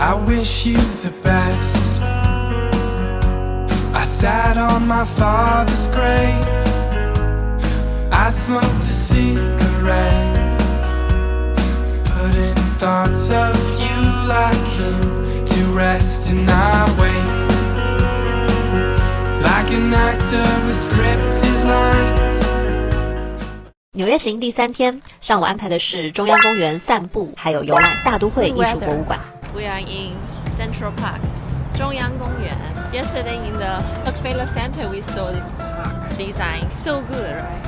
I wish you the best. I sat on my father's grave. I smoked a cigarette, putting thoughts of you like him to rest, and I wait like an actor with scripted lines. 纽约行第3天，上午安排的是中央公园散步，还有游览大都会艺术博物馆。We are in Central Park, 中央公园。Yesterday in the Rockefeller Center, we saw this park design so good, right?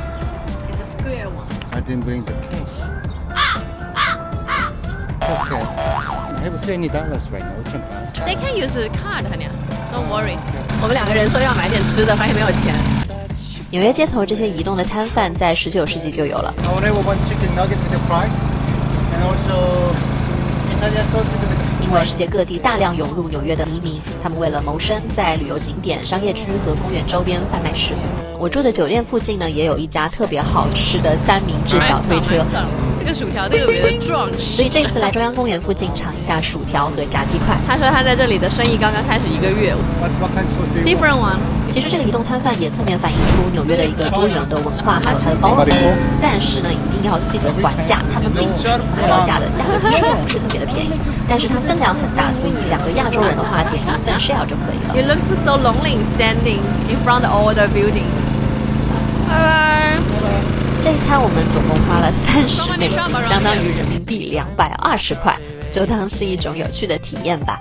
It's a square one. I didn't bring the cash. Okay. I have $20 right now. We can pass. They can use a card, honey. Don't worry. 我们2个人说要买点吃的，发现没有钱。纽约街头这些移动的摊贩在19世纪就有了。I ordered one chicken nugget with a fry, and also Italian sausage with a. 因为世界各地大量涌入纽约的移民，他们为了谋生，在旅游景点、商业区和公园周边贩卖食物。我住的酒店附近呢，也有一家特别好吃的三明治小推车。这个薯条特别的壮实，所以这次来中央公园附近尝一下薯条和炸鸡块。他说他在这里的生意刚刚开始1个月。What kind of sauce? Different one. 其实这个移动摊贩也侧面反映出纽约的一个多元的文化，还有它的包容性。但是呢，一定要记得还价，他们并不是标价的，价格其实也不是特别的便宜，但是它分量很大，所以2个亚洲人的话点1份 share 就可以了。You look so lonely standing in front of all the building. 这一餐我们总共花了30美金，相当于人民币220块，就当是一种有趣的体验吧。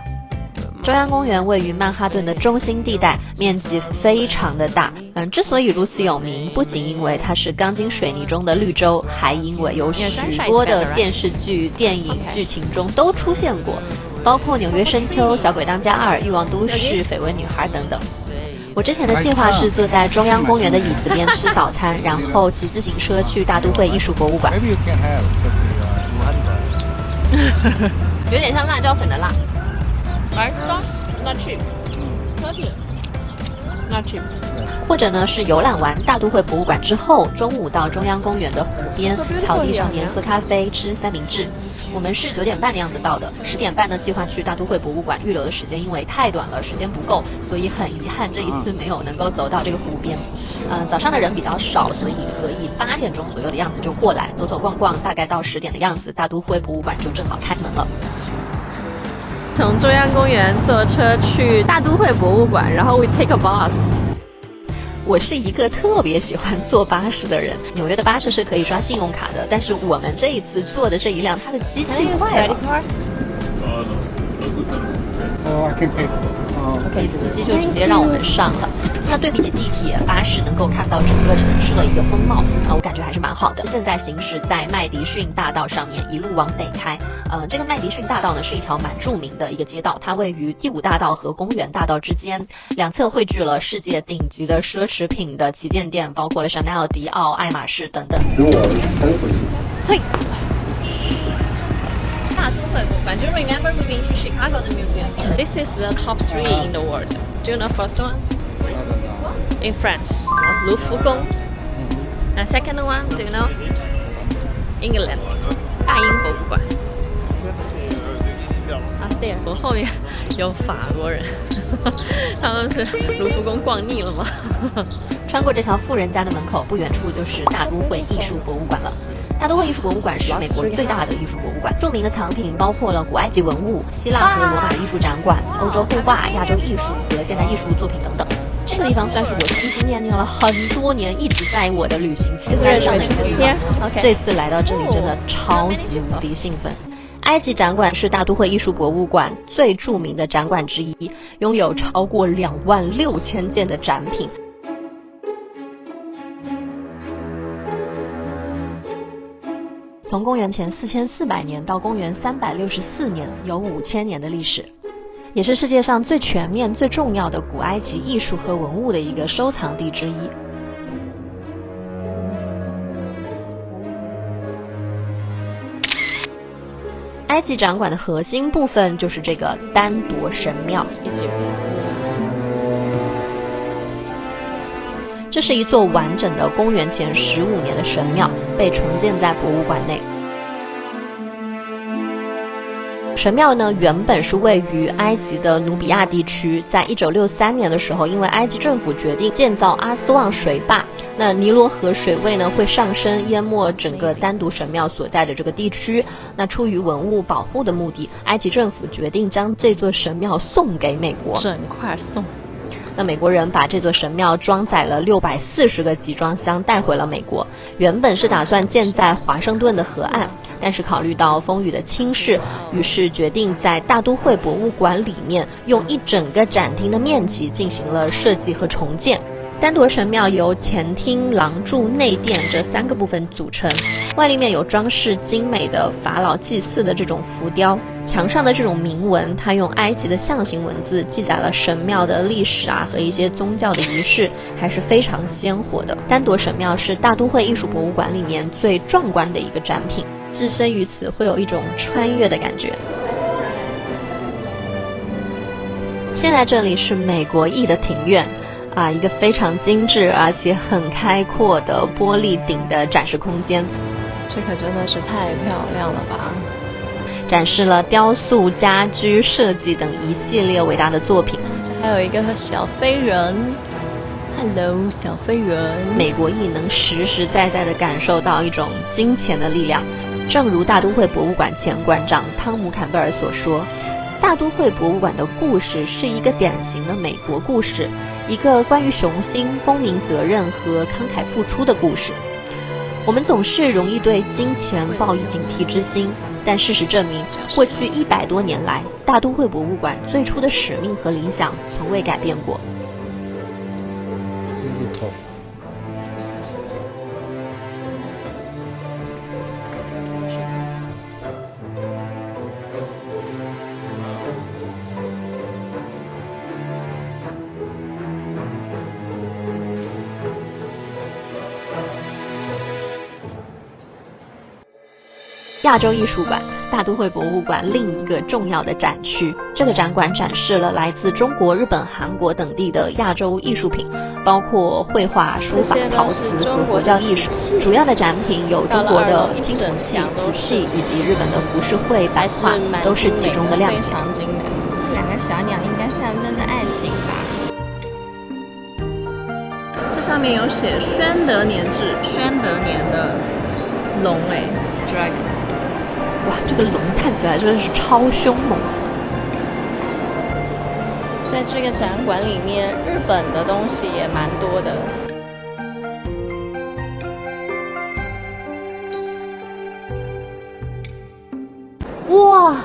中央公园位于曼哈顿的中心地带，面积非常的大。之所以如此有名，不仅因为它是钢筋水泥中的绿洲，还因为有许多的电视剧、电影剧情中都出现过，包括《纽约深秋》、《小鬼当家2》、《欲望都市》、《绯闻女孩》等等。我之前的计划是坐在中央公园的椅子边吃早餐，然后骑自行车去大都会艺术博物馆。有点像辣椒粉的辣。Right sauce, not cheap. Not cheap. 或者呢是游览完大都会博物馆之后，中午到中央公园的湖边草地上面喝咖啡、吃三明治。我们是9点半的样子到的，10点半呢计划去大都会博物馆，预留的时间因为太短了，时间不够，所以很遗憾这一次没有能够走到这个湖边。早上的人比较少，所以可以8点钟左右的样子就过来走走逛逛，大概到10点的样子，大都会博物馆就正好开门了。从中央公园坐车去大都会博物馆，然后 we take a bus。我是一个特别喜欢坐巴士的人，纽约的巴士是可以刷信用卡的，但是我们这一次坐的这一辆，它的机器坏了。I can pay. 所以司机就直接让我们上了。那对比起地铁、巴士，能够看到整个城市的一个风貌，我感觉还是蛮好的。现在行驶在麦迪逊大道上面，一路往北开。这个麦迪逊大道呢是一条蛮著名的一个街道，它位于第5大道和公园大道之间，两侧汇聚了世界顶级的奢侈品的旗舰店，包括了 Chanel、迪奥、爱马仕等等。嘿。大都会博物馆，就 remember we've been to Chicago the museum. This is the top 3 in the world. Do you know first one? In France, 卢浮宫。And second one, do you know? England, 大英博物馆。对，我后面有法国人，他们是卢浮宫逛腻了吗？穿过这条富人家的门口，不远处就是大都会艺术博物馆了。大都会艺术博物馆是美国最大的艺术博物馆，著名的藏品包括了古埃及文物、希腊和罗马的艺术展馆、欧洲绘画、亚洲艺术和现代艺术作品等等。这个地方算是我心心念念了很多年，一直在我的旅行清单上的一个地方。这次来到这里真的超级无敌兴奋。埃及展馆是大都会艺术博物馆最著名的展馆之一，拥有超过26000件的展品。从公元前4400年到公元364年，有5000年的历史，也是世界上最全面、最重要的古埃及艺术和文物的一个收藏地之一。埃及展馆的核心部分就是这个丹铎神庙。这是一座完整的公元前15年的神庙，被重建在博物馆内。神庙呢，原本是位于埃及的努比亚地区，在1963年的时候，因为埃及政府决定建造阿斯旺水坝，那尼罗河水位呢会上升，淹没整个丹独神庙所在的这个地区。那出于文物保护的目的，埃及政府决定将这座神庙送给美国，整块送。那美国人把这座神庙装载了640个集装箱带回了美国，原本是打算建在华盛顿的河岸，但是考虑到风雨的侵蚀，于是决定在大都会博物馆里面用一整个展厅的面积进行了设计和重建。丹铎神庙由前厅、廊柱、内殿这3个部分组成，外立面有装饰精美的法老祭祀的这种浮雕，墙上的这种铭文，它用埃及的象形文字记载了神庙的历史和一些宗教的仪式，还是非常鲜活的。丹铎神庙是大都会艺术博物馆里面最壮观的一个展品，置身于此会有一种穿越的感觉。现在这里是美国艺的庭院一个非常精致而且很开阔的玻璃顶的展示空间，这可真的是太漂亮了吧！展示了雕塑、家居设计等一系列伟大的作品。这还有一个小飞人 ，Hello， 小飞人。美国艺能实实在在地感受到一种金钱的力量，正如大都会博物馆前馆长汤姆·坎贝尔所说。大都会博物馆的故事是一个典型的美国故事，一个关于雄心、公民责任和慷慨付出的故事。我们总是容易对金钱抱以警惕之心，但事实证明，过去100多年来，大都会博物馆最初的使命和理想从未改变过。亚洲艺术馆，大都会博物馆另一个重要的展区。这个展馆展示了来自中国、日本、韩国等地的亚洲艺术品，包括绘画、书法、陶瓷和佛教艺术。主要的展品有中国的青铜器、瓷器以及日本的浮世绘版画，都是其中的亮点。这2个小鸟应该象征着爱情吧？这上面有写宣德年制，宣德年的龙，dragon。哇，这个龙看起来真的是超凶猛。在这个展馆里面，日本的东西也蛮多的。哇！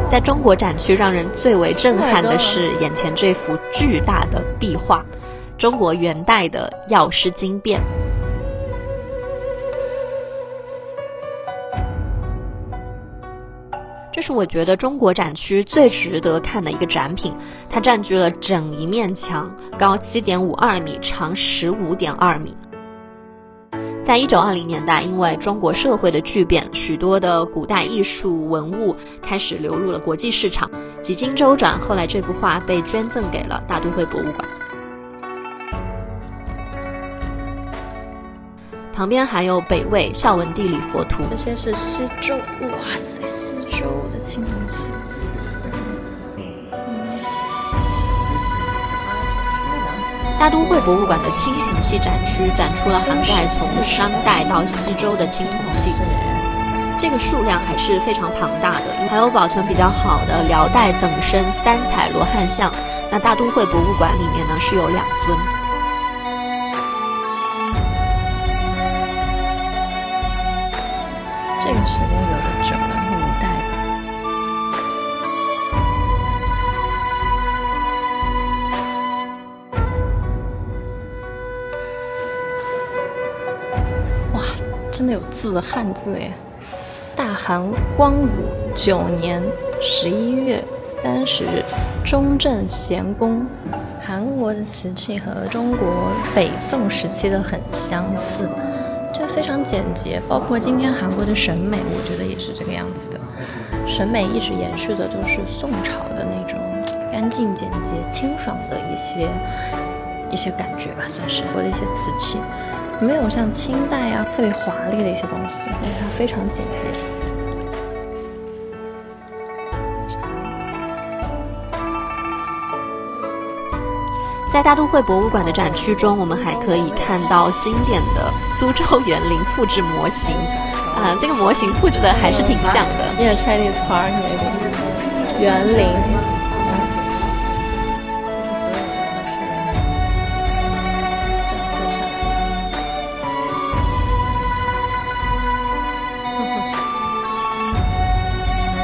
在中国展区，让人最为震撼的是眼前这幅巨大的壁画，中国元代的药师经变。这是我觉得中国展区最值得看的一个展品，它占据了整一面墙，高7.52米，长15.2米。在1920年代，因为中国社会的巨变，许多的古代艺术文物开始流入了国际市场。几经周转，后来这幅画被捐赠给了大都会博物馆。旁边还有北魏孝文帝李佛图。这些是西周，哇塞，西周的青铜器。大都会博物馆的青铜器展区展出了涵盖从商代到西周的青铜器，这个数量还是非常庞大的。还有保存比较好的辽代等身3彩罗汉像，那大都会博物馆里面呢是有2尊。这个时间有的久了，5代吧。哇，真的有字，汉字耶！大韩光武9年11月30日，中正咸丰。韩国的瓷器和中国北宋时期的很相似。就非常简洁，包括今天韩国的审美，我觉得也是这个样子的。审美一直延续的都是宋朝的那种干净简洁、清爽的一些感觉吧，算是。我的一些瓷器，没有像清代特别华丽的一些东西，但是它非常简洁。在大都会博物馆的展区中，我们还可以看到经典的苏州园林复制模型。这个模型复制的还是挺像的。Yeah, Chinese Park maybe. 园林。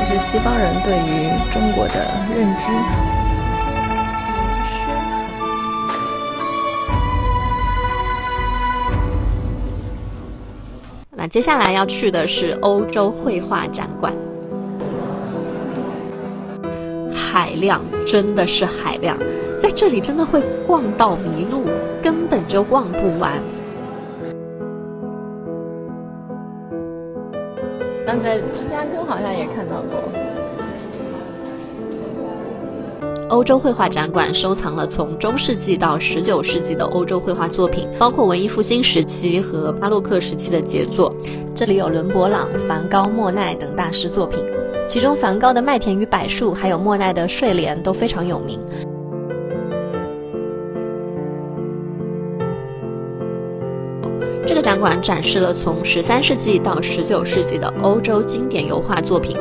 这是西方人对于中国的认知。那接下来要去的是欧洲绘画展馆，海量，真的是海量，在这里真的会逛到迷路，根本就逛不完。但在芝加哥好像也看到过。欧洲绘画展馆收藏了从中世纪到19世纪的欧洲绘画作品，包括文艺复兴时期和巴洛克时期的杰作。这里有伦勃朗、梵高、莫奈等大师作品，其中梵高的《麦田与柏树》还有莫奈的《睡莲》都非常有名。这个展馆展示了从13世纪到19世纪的欧洲经典油画作品。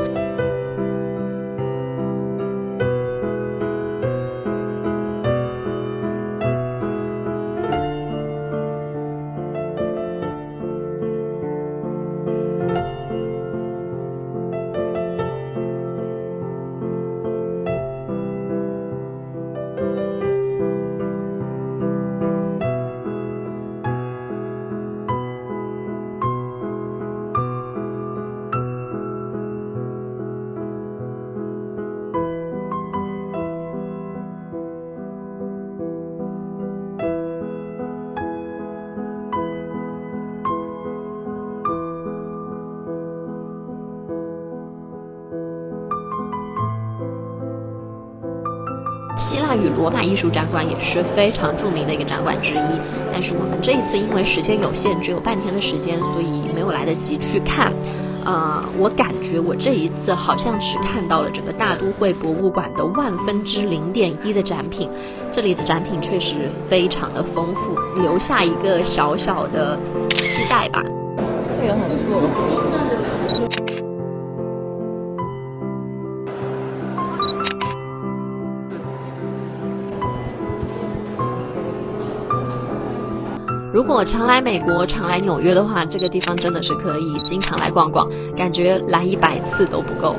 希腊与罗马艺术展馆也是非常著名的一个展馆之一，但是我们这一次因为时间有限，只有半天的时间，所以没有来得及去看。我感觉我这一次好像只看到了整个大都会博物馆的0.1%的展品，这里的展品确实非常的丰富，留下一个小小的期待吧。这个很酷。如果常来美国、常来纽约的话，这个地方真的是可以经常来逛逛，感觉来100次都不够。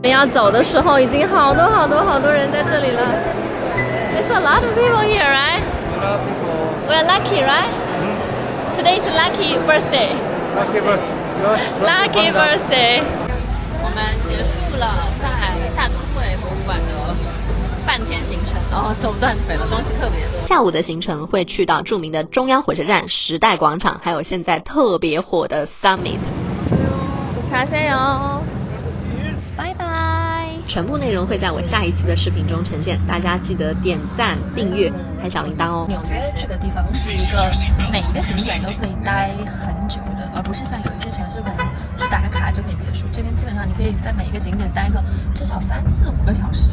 要走的时候，已经好多人在这里了。It's a lot of people here, right? A lot of people. We're lucky, right? Today is lucky birthday. Lucky birthday. 我们结束了在大都会博物馆的半天行程，然后走断腿了，东西特别多。下午的行程会去到著名的中央火车站、时代广场，还有现在特别火的 Summit。卡塞哟，拜拜。全部内容会在我下一期的视频中呈现，大家记得点赞、订阅、开小铃铛哦。纽约这个地方是一个每一个景点都可以待很久的，而不是像有一些城市可能就打个卡就可以结束。这边基本上你可以在每一个景点待个至少3、4、5个小时，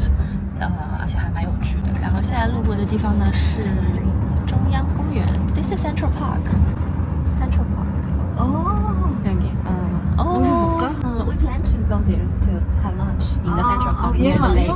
而且还蛮有趣的。然后现在路过的地方呢是中央公园 ，This is Central Park。Central Park。哦。We plan to go there to have lunch in the Central Park near the lake.